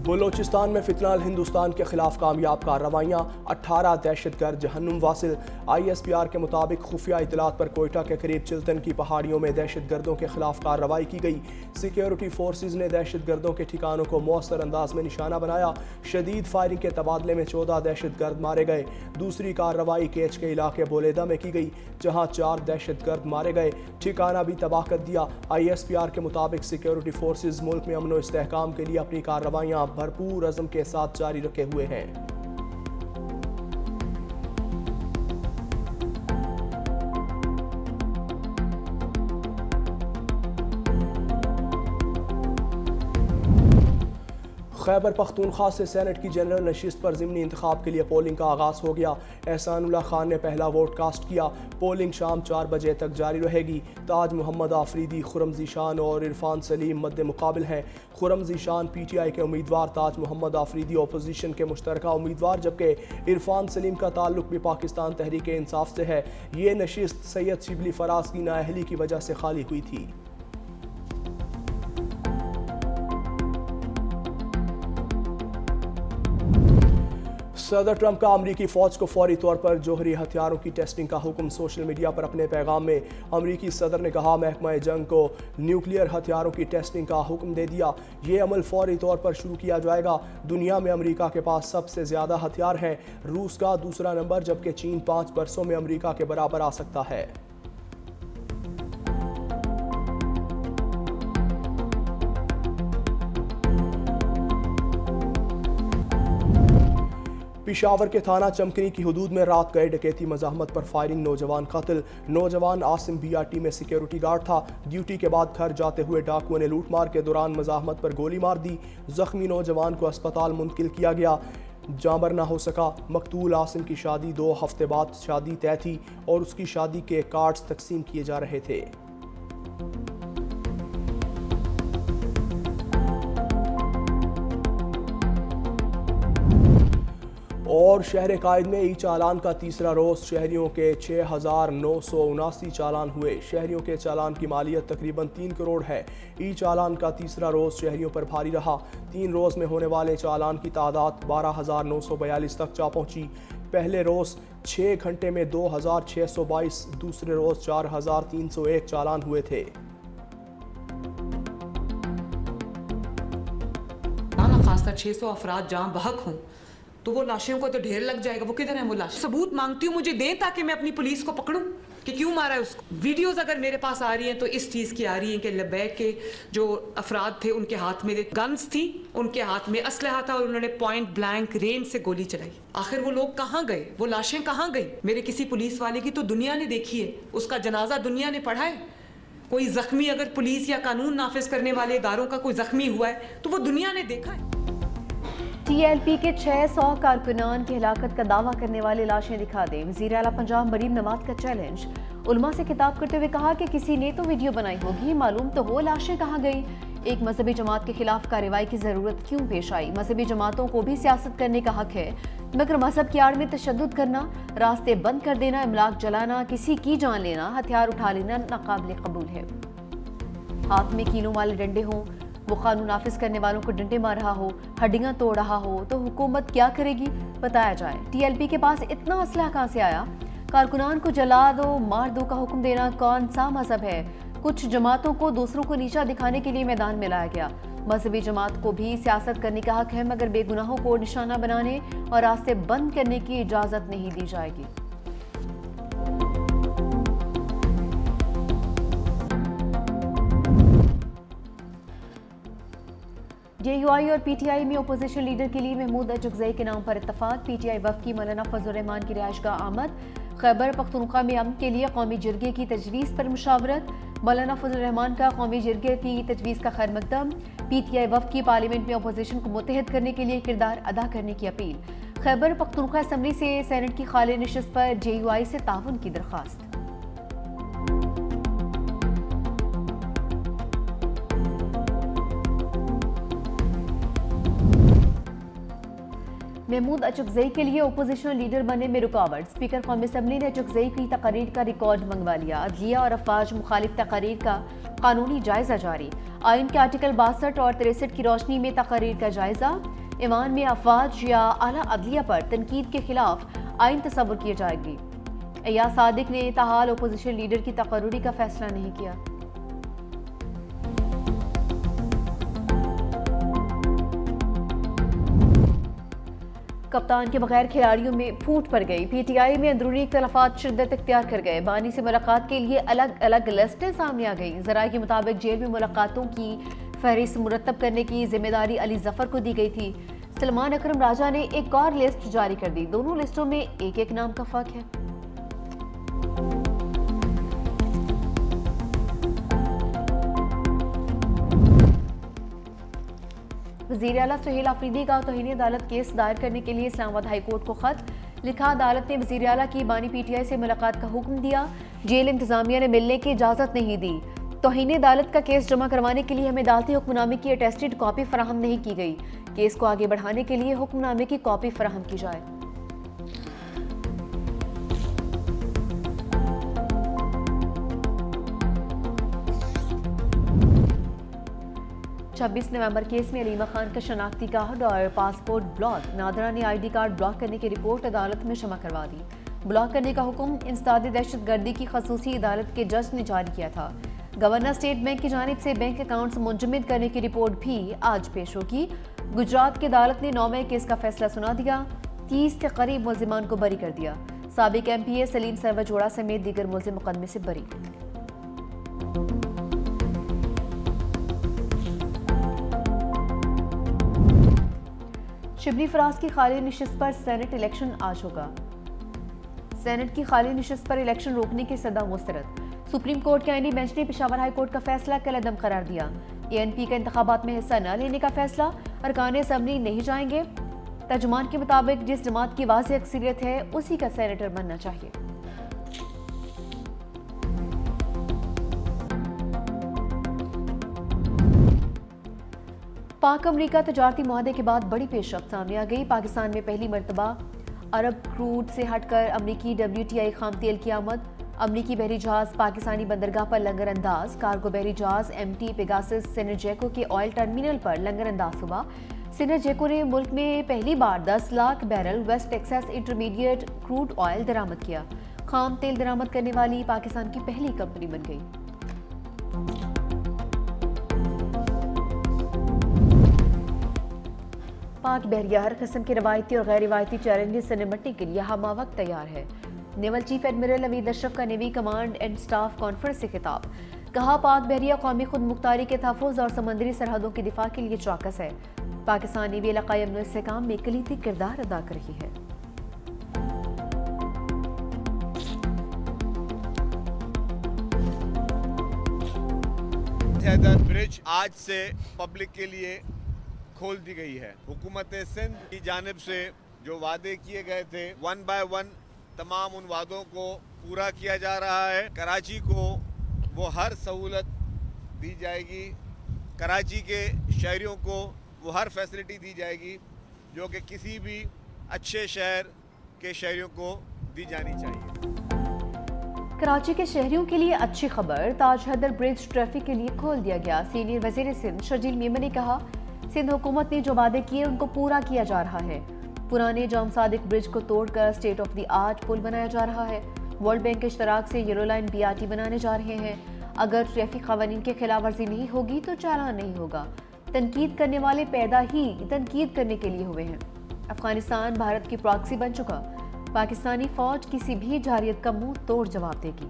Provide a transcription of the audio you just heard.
बलोचिस्तान में फितनाल हिंदुस्तान के खिलाफ कामयाब कार्रवाइयाँ, 18 दहशतगर्द जहन्नुम वासिल। ISPR के मुताबिक खुफिया इतलात पर कोयटा के करीब चिल्तन की पहाड़ियों में दहशतगर्दों के खिलाफ कार्रवाई की गई। सिक्योरिटी फोर्सेज ने दहशतगर्दों के ठिकानों को मौसर अंदाज में निशाना बनाया। शदीद फायरिंग के तबादले में 14 दहशतगर्द मारे गए। दूसरी कार्रवाई केच के इलाके बोलेदा में की गई, जहाँ 4 दहशतगर्द मारे गए, ठिकाना भी तबाह कर दिया। ISPR के मुताबिक सिक्योरिटी फोर्सेज मुल्क में अमन व इस्तेहकाम के लिए अपनी कार्रवाइयाँ भरपूर अज़म के साथ जारी रखे हुए हैं। खैबर पख्तूनख्वा से सेनेट की जनरल नशिस्त पर ज़िमनी इंतखाब के लिए पोलिंग का आगाज़ हो गया। एहसानुल्लाह खान ने पहला वोट कास्ट किया। पोलिंग शाम 4 बजे तक जारी रहेगी। ताज मोहम्मद आफरीदी, खुरम ज़ीशान और इरफान सलीम मद्दे मुकाबिल हैं। खुरम ज़ीशान PTI के उम्मीदवार, ताज मोहम्मद आफरीदी अपोजिशन के मुश्तरका उम्मीदवार, जबकि इरफान सलीम का ताल्लुक भी पाकिस्तान तहरीक इंसाफ से है। ये नशिस्त सैयद शिबली फराज की नाअहली की वजह से खाली हुई थी। सदर ट्रंप का अमरीकी फ़ौज को फौरी तौर पर जौहरी हथियारों की टेस्टिंग का हुक्म। सोशल मीडिया पर अपने पैगाम में अमरीकी सदर ने कहा, महकमा जंग को न्यूक्लियर हथियारों की टेस्टिंग का हुक्म दे दिया। ये अमल फौरी तौर पर शुरू किया जाएगा। दुनिया में अमरीका के पास सबसे ज़्यादा हथियार हैं। रूस का दूसरा नंबर, जबकि चीन 5 बरसों में अमरीका के बराबर आ सकता है। पिशावर के थाना चमकनी की हदूद में रात गए डकैती मज़ाहमत पर फायरिंग, नौजवान कत्ल। नौजवान आसिम BRT में सिक्योरिटी गार्ड था। ड्यूटी के बाद घर जाते हुए डाकुओं ने लूटमार के दौरान मज़ाहमत पर गोली मार दी। जख्मी नौजवान को अस्पताल मुंतकिल किया गया, जांबर ना हो सका। मकतूल आसिम की शादी 2 हफ्ते बाद शादी तय थी और उसकी शादी के कार्ड्स तकसीम किए जा रहे थे। और शहर कायद में ई चालान का तीसरा रोज़ शहरियों के 6,979 चालान हुए। शहरियों के चालान की मालियत तकरीबन 3 करोड़ है। ई चालान का तीसरा रोज़ शहरियों पर भारी रहा। 3 रोज़ में होने वाले चालान की तादाद 12,942 तक जा पहुंची। पहले रोज़ 6 घंटे में 2,622, दूसरे रोज़ 4,301 चालान हुए थे। खासकर 600 अफराद जहाँ बहक हों तो वो लाशों को तो ढेर लग जाएगा। वो किधर है वो लाश? सबूत मांगती हूँ, मुझे दें ताकि मैं अपनी पुलिस को पकड़ूं कि क्यों मारा है उसको। वीडियोस अगर मेरे पास आ रही हैं तो इस चीज़ की आ रही हैं कि लबैक के जो अफराद थे उनके हाथ में गन्स थी, उनके हाथ में असलहा था और उन्होंने पॉइंट ब्लैंक रेंज से गोली चलाई। आखिर वो लोग कहाँ गए? वो लाशें कहाँ गई? मेरे किसी पुलिस वाले की तो दुनिया ने देखी है, उसका जनाजा दुनिया ने पढ़ा है। कोई जख्मी अगर पुलिस या कानून नाफिज करने वाले इदारों का कोई जख्मी हुआ है तो वो दुनिया ने देखा है। TLP के 600 कारकुनान की हिलाकत का दावा करने वाले लाशें दिखा दें, वज़ीर आला पंजाब मरीम नवाज का चैलेंज। उलमा से खिताब करते हुए कहा कि किसी ने तो वीडियो बनाई होगी, मालूम तो हो लाशें कहाँ गई। एक मजहबी जमात के खिलाफ कार्रवाई की ज़रूरत क्यों पेश आई? मजहबी जमातों को भी सियासत करने का हक है, मगर मजहब की आड़ में तशद्दुद करना, रास्ते बंद कर देना, इमलाक जलाना, किसी की जान लेना, हथियार उठा लेना नाकाबिल कबूल है। हाथ में कीलों वाले डंडे हों, वो कानून नाफिज करने वालों को डंडे मार रहा हो, हड्डियां तोड़ रहा हो, तो हुकूमत क्या करेगी? बताया जाए। TLP के पास इतना असलहा कहाँ से आया? कारकुनान को जला दो, मार दो का हुक्म देना कौन सा मजहब है? कुछ जमातों को दूसरों को नीचा दिखाने के लिए मैदान में लाया गया। मजहबी जमात को भी सियासत करने का हक है, मगर बेगुनाहों को निशाना बनाने और रास्ते बंद करने की इजाज़त नहीं दी जाएगी। JUI और PTI में अपोजिशन लीडर के लिए महमूद अचकज़ई के नाम पर इत्तफाक। PTI वफ़द की मौलाना फजल रहमान की रिहाइशगाह आमद। खैबर पख्तूनख्वा में अमन के लिए कौमी जिरगे की तजवीज़ पर मुशावरत। मौलाना फजल रहमान का कौमी जिरगे की तजवीज़ का खैर मकदम। PTI वफ़द की पार्लियामेंट में अपोजिशन को मुत्तहिद करने के लिए किरदार अदा करने की अपील। खैबर पख्तूनख्वा असम्बली से सेनेट की खाली नशिस्त पर JUI से ताउन की दरख्वास्त। महमूद अचकज़ई के लिए ओपोजिशन लीडर बनने में रुकावट। स्पीकर कौमी असम्बली ने अचकज़ई की तकरीर का रिकॉर्ड मंगवा लिया। अदलिया और अफवाज मुखालिफ तकरीर का कानूनी जायजा जारी। आइन के आर्टिकल 62 और 63 की रोशनी में तकरीर का जायजा। ईमान में अफवाज या आला अदलिया पर तनकीद के खिलाफ आइन तस्वुर की जाएगी। अय्याज सादिक ने ताहाल अपोजिशन लीडर की तकर्रुरी का फैसला नहीं किया। कप्तान के बगैर खिलाड़ियों में फूट पड़ गई। पीटीआई में अंदरूनी इख्तलाफात शिद्दत इख्तियार कर गए। बानी से मुलाकात के लिए अलग अलग लिस्टें सामने आ गई। जराये के मुताबिक जेल में मुलाकातों की फहरिस्त मुरतब करने की जिम्मेदारी अली जफर को दी गई थी। सलमान अकरम राजा ने एक और लिस्ट जारी कर दी। दोनों लिस्टों में एक एक नाम का फर्क है। वज़ीर आला सुहेल आफरीदी का तौहीन अदालत केस दायर करने के लिए इस्लामाबाद हाई कोर्ट को खत लिखा। अदालत ने वज़ीर आला की बानी पीटीआई से मुलाकात का हुक्म दिया। जेल इंतजामिया ने मिलने की इजाज़त नहीं दी। तौहीन अदालत का केस जमा करवाने के लिए हमें अदालती हुक्मनामे की अटेस्टेड कॉपी फराहम नहीं की गई। केस को आगे बढ़ाने के लिए हुक्मनामे की कॉपी फराहम की जाए। छब्बीस नवंबर केस में अलीमा खान का शनाख्ती कार्ड और पासपोर्ट ब्लॉक। नादरा ने आईडी कार्ड ब्लॉक करने की रिपोर्ट अदालत में जमा करवा दी। ब्लॉक करने का हुक्म इंसदाद दहशतगर्दी की खसूसी अदालत के जज ने जारी किया था। गवर्नर स्टेट बैंक की जानिब से बैंक अकाउंट्स मुंजमद करने की रिपोर्ट भी आज पेश होगी। गुजरात की अदालत ने 9 मई केस का फैसला सुना दिया। 30 के करीब मुल्जिमान को बरी कर दिया। साबिक MPA सलीम सरवजोड़ा समेत दीगर मुल्जिम मुकदमे से बरी। शिबली फराज की खाली निशिस्त पर सेनेट इलेक्शन आज होगा। सेनेट की खाली निशिस्त पर इलेक्शन रोकने की सदा मुस्तरद। सुप्रीम कोर्ट के आईनी बेंच ने पेशावर हाई कोर्ट का फैसला कलअदम करार दिया। ANP का इंतखाबात में हिस्सा न लेने का फैसला। अरकान असम्बली नहीं जाएंगे। तर्जुमान के मुताबिक जिस जमात की वाज़ेह अक्सरियत है उसी का सेनेटर बनना चाहिए। पाक अमरीका तजारती मुआहदे के बाद बड़ी पेशरफ्त सामने आ गई। पाकिस्तान में पहली मरतबा अरब क्रूड से हटकर अमरीकी WTI खाम तेल की आमद। अमरीकी बहरी जहाज पाकिस्तानी बंदरगाह पर लंगर अंदाज। कार्गो बहरी जहाज MT पेगासस सिनर्जेको के ऑयल टर्मिनल पर लंगर अंदाज हुआ। सिनर्जेको ने मुल्क में पहली बार 10 lakh barrel West Texas intermediate crude oil दरामद किया। खाम तेल दरामद करने वाली पाकिस्तान की पहली कंपनी बन गई। पाक बहरिया हर किस्म के रवायती और गैर रिवायती चैलेंजेस से निपटने के लिए हमावक्त तैयार है। Naval chief admiral Naveed Ashraf का navy command and staff conference से खिताब। कहा, पाक बहरिया कौमी खुद मुख्तारी के तहफ़्फ़ुज़ और समंदरी सरहदों के दिफा के लिए चौकस है। पाकिस्तान नेवी इलाक़ाई अमन इस्तेहकाम में कलीदी किरदार अदा कर रही है। हैदर ब्रिज आज से पब्लिक के लिए खोल दी गई है। हुकूमत सिंध की जानिब से जो वादे किए गए थे 1 बाय 1 तमाम उन वादों को पूरा किया जा रहा है। कराची को वो हर सहूलत दी जाएगी। कराची के शहरियों को वो हर फैसिलिटी दी जाएगी जो कि किसी भी अच्छे शहर के शहरियों को दी जानी चाहिए। कराची के शहरियों के लिए अच्छी खबर। ताज हैदर ब्रिज ट्रैफिक के लिए खोल दिया गया। सीनियर वजीर सिंध शर्जील मेमन ने कहा, सिंध हुकूमत ने जो वादे किए उनको पूरा किया जा रहा है। पुराने जाम सादिक ब्रिज को तोड़कर स्टेट ऑफ द आर्ट पुल बनाया जा रहा है। वर्ल्ड बैंक के इश्तराक से येलो लाइन BRT बनाने जा रहे हैं। अगर ट्रैफिक कवानीन की खिलाफ वर्जी नहीं होगी तो चालान नहीं होगा। तनकीद करने वाले पैदा ही तनकीद करने के लिए हुए हैं। अफगानिस्तान भारत की प्रॉक्सी बन चुका। पाकिस्तानी फौज किसी भी जारियत का मुंह तोड़ जवाब देगी।